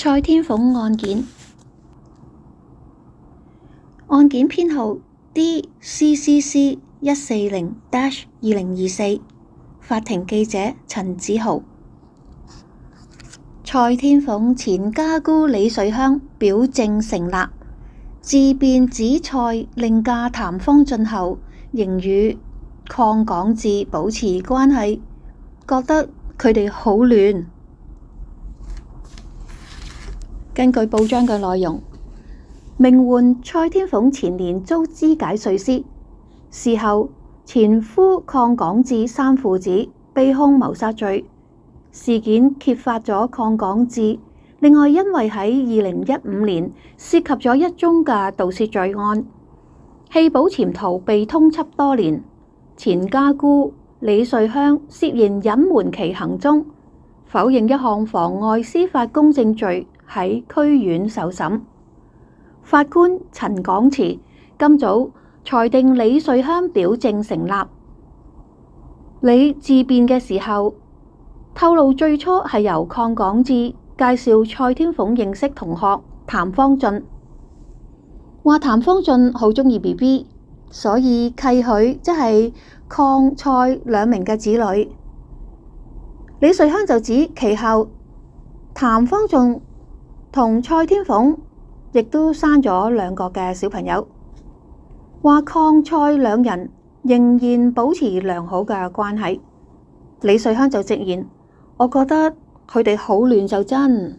蔡天鳳案件，案件編號 DCCC 140-2024，法庭記者陳子豪。蔡天鳳前家姑李瑞香表證成立，自辯指蔡令嫁譚方俊後，仍與鄺港智保持關係，覺得佢哋好亂。根據報章嘅內容，名媛蔡天鳳前年遭肢解碎屍，事後前夫鄺港智三父子被控謀殺罪。事件揭發咗鄺港智另外因為喺2015年涉及咗一宗嘅盜竊罪案，棄保潛逃被通緝多年。前家姑李瑞香涉嫌隱瞞其行蹤，否認一項妨礙司法公正罪，喺區院受審。法官陳廣慈今早裁定李瑞香表證成立。李自辯嘅時候透露，最初係由鄺港智介紹蔡天鳳認識同學譚方俊，話譚方俊好鍾意 BB， 所以契許即係鄺蔡兩名嘅子女。李瑞香就指其後譚方俊同蔡天鳳亦都生咗2個嘅小朋友，話鄺蔡兩人仍然保持良好嘅關係。李瑞香就直言，我覺得佢哋好亂就真。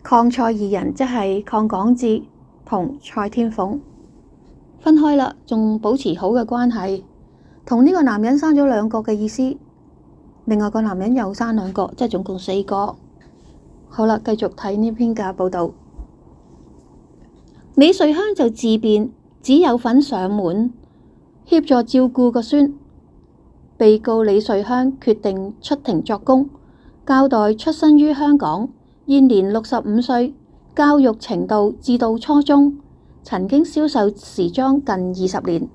鄺蔡二人即係鄺港智同蔡天鳳分開啦，仲保持好嘅關係，同呢個男人生咗2個嘅意思。另外個男人又生2個，即係總共4個。好啦，繼續睇呢篇嘅報道。李瑞香就自辯只有份上門協助照顧個孫。被告李瑞香決定出庭作供，交代出身於香港，現年65歲，教育程度至到初中，曾經銷售時裝近20年，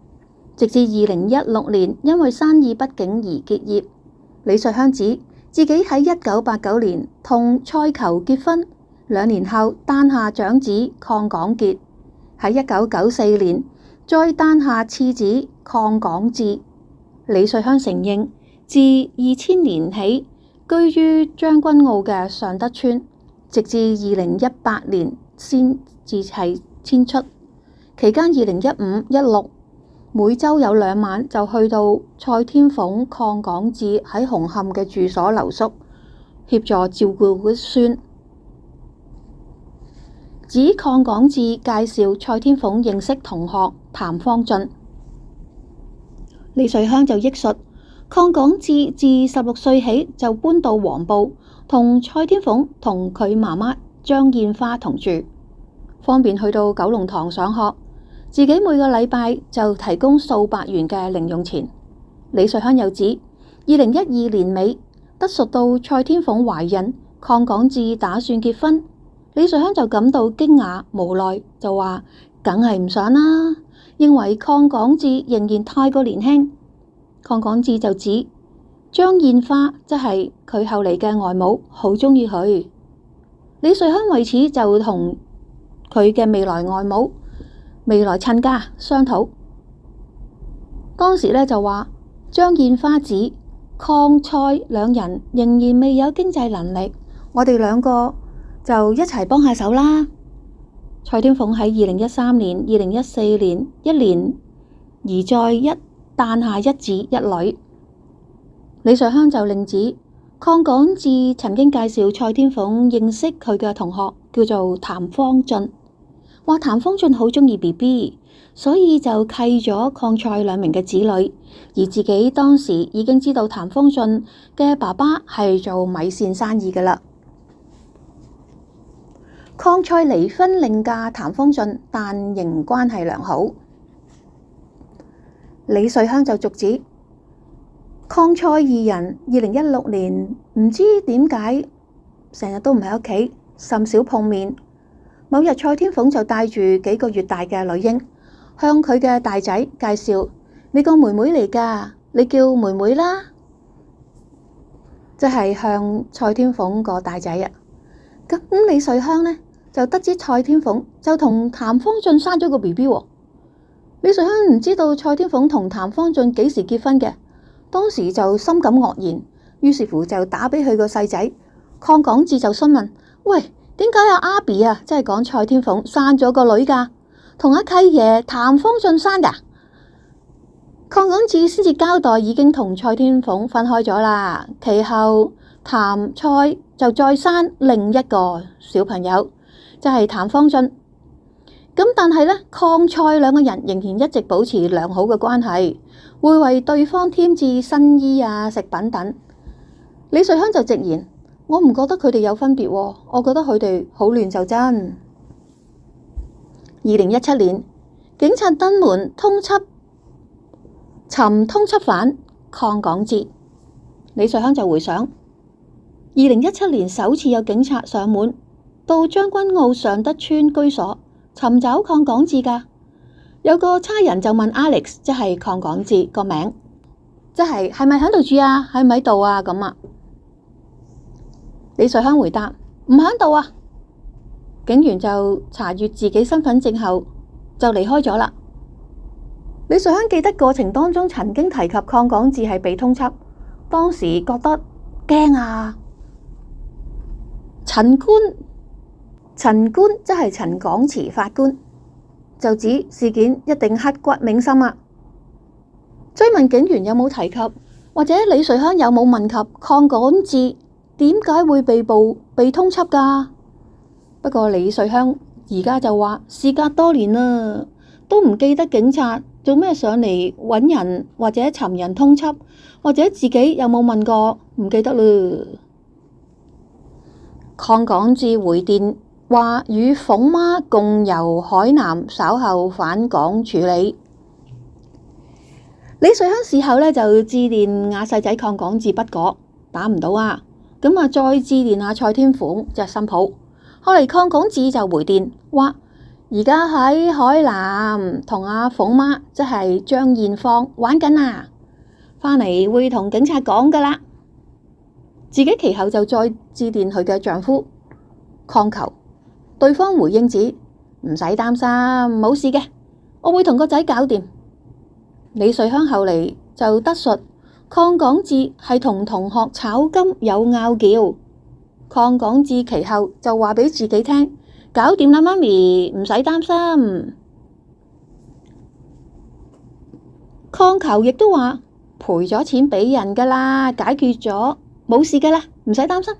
直至2016年因為生意不景而結業。李瑞香指自己喺1989年同蔡球結婚，2年後誕下長子鄺港傑，喺1994年再誕下次子鄺港智。李瑞香承認，自2000年起居於將軍澳嘅尚德邨，直至2018年先至係遷出。期間2015、16每週有2晚就去到蔡天鳳、鄺港智喺紅磡嘅住所留宿，協助照顧個孫。指鄺港智介紹蔡天鳳認識同學譚方俊。李瑞香就憶述，鄺港智自16歲起就搬到黃埔，同蔡天鳳同佢媽媽張燕花同住，方便去到九龍塘上學。自己每個禮拜就提供數百元嘅零用錢。李瑞香又指，2012年尾得悉到蔡天鳳懷孕，鄺港智打算結婚，李瑞香就感到驚訝無奈，就話梗係唔想啦，認為鄺港智仍然太過年輕。鄺港智就指張燕花即係佢後嚟嘅外母，好鍾意佢。李瑞香為此就同佢嘅未來外母、未來親家商討。當時呢就話張燕花指鄺蔡兩人仍然未有經濟能力，我哋2個就一齊幫下手啦。蔡天鳳喺2013年、2014年1年而再誕下1子1女。李瑞香就另指鄺港智曾經介紹蔡天鳳認識佢嘅同學叫做譚方俊，話譚方俊好鍾意 BB， 所以就契咗鄺蔡2名嘅子女，而自己當時已經知道譚方俊嘅爸爸係做米線生意㗎喇。鄺蔡離婚另嫁譚方俊，但仍關係良好。李瑞香就續指鄺蔡2人2016年唔知點解成日都唔喺屋企，甚少碰面。某日蔡天鳳就帶住幾個月大嘅女嬰，向佢嘅大仔介紹：你個妹妹嚟㗎，你叫妹妹啦。即係向蔡天鳳個大仔啊。咁李瑞香呢，就得知蔡天鳳就同譚方俊生咗個 BB 喎。李瑞香唔知道蔡天鳳同譚方俊幾時結婚嘅，當時就深感愕然，於是乎就打俾佢個細仔鄺港智就詢問：喂，點解阿 Abby 啊，即係講蔡天鳳生咗個女噶，同阿契爺譚方俊生噶？鄺港智先至交代已經同蔡天鳳分開咗啦，其後譚蔡就再生另一個小朋友，就係譚方俊。咁但係呢，鄺蔡兩個人仍然一直保持良好嘅關係，會為對方添置新衣啊、食品等。李瑞香就直言：我唔覺得佢哋有分別喎，我覺得佢哋好亂就真。2017年，警察登門通緝尋通緝犯鄺港智。李瑞香就回想，2017年首次有警察上門到將軍澳尚德邨居所尋找鄺港智㗎。有個差人就問 Alex， 即係鄺港智個名，即係咪喺度住啊？喺唔喺度啊？咁啊？李瑞香回答：唔喺度啊。警員就查閱自己身份證後就離開咗啦。李瑞香記得過程當中曾經提及鄺港智係被通緝，當時覺得驚啊。陳官即係陳港池法官就指事件一定刻骨銘心啊。追問警員有冇提及，或者李瑞香有冇問及鄺港智點解會被捕被通緝㗎？不過李瑞香而家就話事隔多年啦，都唔記得警察做咩上嚟揾人或者尋人通緝，或者自己有冇問過，唔記得啦。鄺港智回電話與鳳媽共遊海南，稍後返港處理。李瑞香事後呢就致電亞細仔鄺港智不果，打唔到啊，咁啊再致電下蔡天鳳即係新抱。後嚟鄺港智就回電話而家喺海南同阿鳳媽即係張燕芳玩緊啊，返嚟會同警察講㗎啦。自己其後就再致電佢嘅丈夫鄺球，對方回應指唔使擔心，冇事嘅，我會同個仔搞掂。李瑞香後嚟就得述鄺港智係同同學炒金有拗撬。鄺港智其後就話俾自己聽，搞掂啦，媽咪，唔使擔心。鄺球亦都話賠咗錢俾人㗎啦，解決咗，冇事㗎啦，唔使擔心。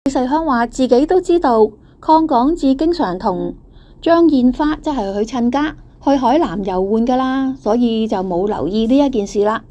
李瑞香話自己都知道鄺港智經常同張燕花即係去親家去海南遊玩㗎啦，所以就冇留意呢一件事啦。